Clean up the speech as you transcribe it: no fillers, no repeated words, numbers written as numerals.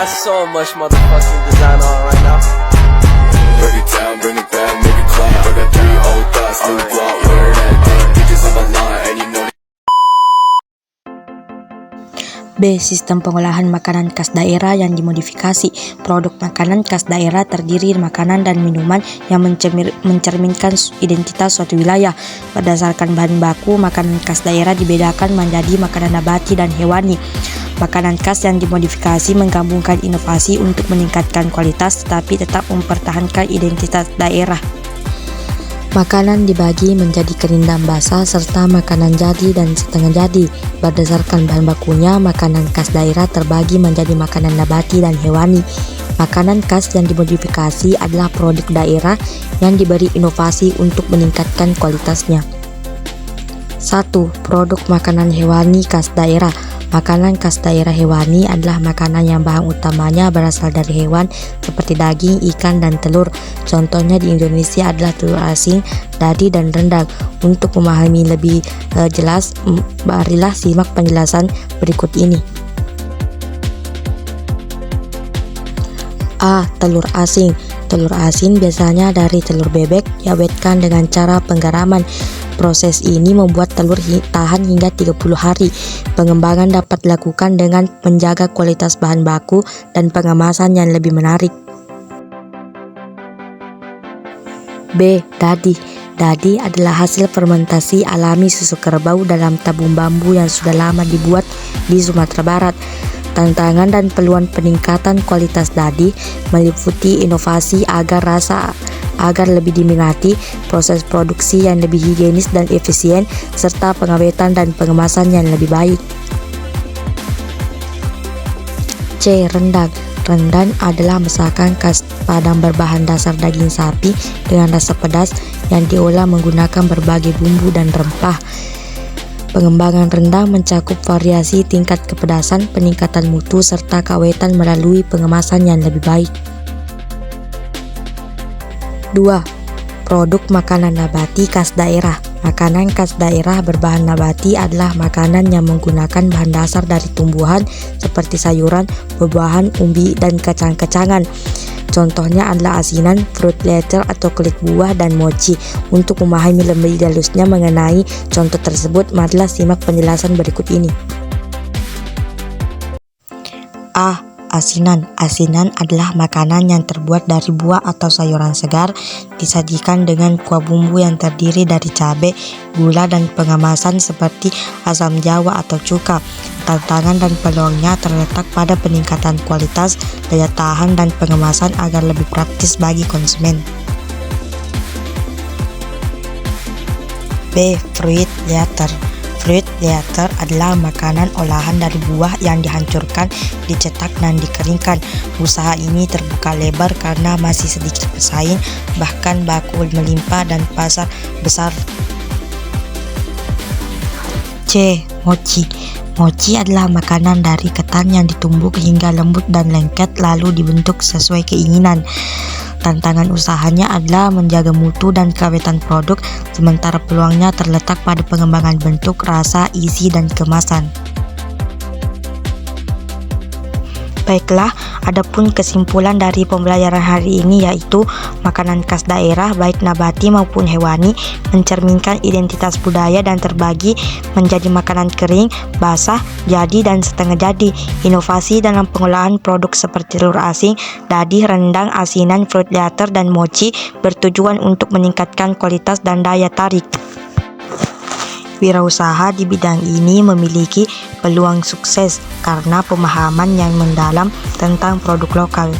got so much motherfucking design on right now. Break it down, bring it back, make it clap. I got 3 old thoughts, new block, where that day. Bitches on my line, and you know. B. Sistem pengolahan makanan khas daerah yang dimodifikasi. Produk makanan khas daerah terdiri dari makanan dan minuman yang mencerminkan identitas suatu wilayah. Berdasarkan bahan baku, makanan khas daerah dibedakan menjadi makanan nabati dan hewani. Makanan khas yang dimodifikasi menggabungkan inovasi untuk meningkatkan kualitas tetapi tetap mempertahankan identitas daerah. Makanan dibagi menjadi kerindang basah serta makanan jadi dan setengah jadi. Berdasarkan bahan bakunya, makanan khas daerah terbagi menjadi makanan nabati dan hewani. Makanan khas yang dimodifikasi adalah produk daerah yang diberi inovasi untuk meningkatkan kualitasnya. 1. Produk makanan hewani khas daerah. Makanan khas daerah hewani adalah makanan yang bahan utamanya berasal dari hewan seperti daging, ikan, dan telur. Contohnya di Indonesia adalah telur asin, dadi, dan rendang. Untuk memahami lebih jelas, marilah simak penjelasan berikut ini. A. Telur asin. Telur asin biasanya dari telur bebek diawetkan dengan cara penggaraman. Proses ini membuat telur tahan hingga 30 hari. Pengembangan dapat dilakukan dengan menjaga kualitas bahan baku dan pengemasan yang lebih menarik. B. Dadi. Dadi adalah hasil fermentasi alami susu kerbau dalam tabung bambu yang sudah lama dibuat di Sumatera Barat. Tantangan dan peluang peningkatan kualitas dadi meliputi inovasi agar lebih diminati, proses produksi yang lebih higienis dan efisien, serta pengawetan dan pengemasan yang lebih baik. C. Rendang. Rendang adalah masakan khas Padang berbahan dasar daging sapi dengan rasa pedas yang diolah menggunakan berbagai bumbu dan rempah. Pengembangan rendang mencakup variasi tingkat kepedasan, peningkatan mutu, serta keawetan melalui pengemasan yang lebih baik. 2. Produk makanan nabati khas daerah. Makanan khas daerah berbahan nabati adalah makanan yang menggunakan bahan dasar dari tumbuhan seperti sayuran, buah-buahan, umbi, dan kacang-kacangan. Contohnya adalah asinan, fruit leather atau kulit buah, dan mochi. Untuk memahami lebih dalusnya mengenai contoh tersebut, marilah simak penjelasan berikut ini. A. Asinan. Asinan adalah makanan yang terbuat dari buah atau sayuran segar, disajikan dengan kuah bumbu yang terdiri dari cabai, gula, dan pengemasan seperti asam jawa atau cuka. Tantangan dan peluangnya terletak pada peningkatan kualitas, daya tahan, dan pengemasan agar lebih praktis bagi konsumen. B. Fruit leather. Fruit leather adalah makanan olahan dari buah yang dihancurkan, dicetak, dan dikeringkan. Usaha ini terbuka lebar karena masih sedikit pesaing, bahkan baku melimpah dan pasar besar. C. Mochi. Mochi adalah makanan dari ketan yang ditumbuk hingga lembut dan lengket lalu dibentuk sesuai keinginan. Tantangan usahanya adalah menjaga mutu dan keawetan produk, sementara peluangnya terletak pada pengembangan bentuk, rasa, isi, dan kemasan. Baiklah, adapun kesimpulan dari pembelajaran hari ini yaitu makanan khas daerah baik nabati maupun hewani mencerminkan identitas budaya dan terbagi menjadi makanan kering, basah, jadi, dan setengah jadi. Inovasi dalam pengolahan produk seperti telur asin, dadi, rendang, asinan, fruit leather, dan mochi bertujuan untuk meningkatkan kualitas dan daya tarik. Wirausaha di bidang ini memiliki peluang sukses karena pemahaman yang mendalam tentang produk lokal.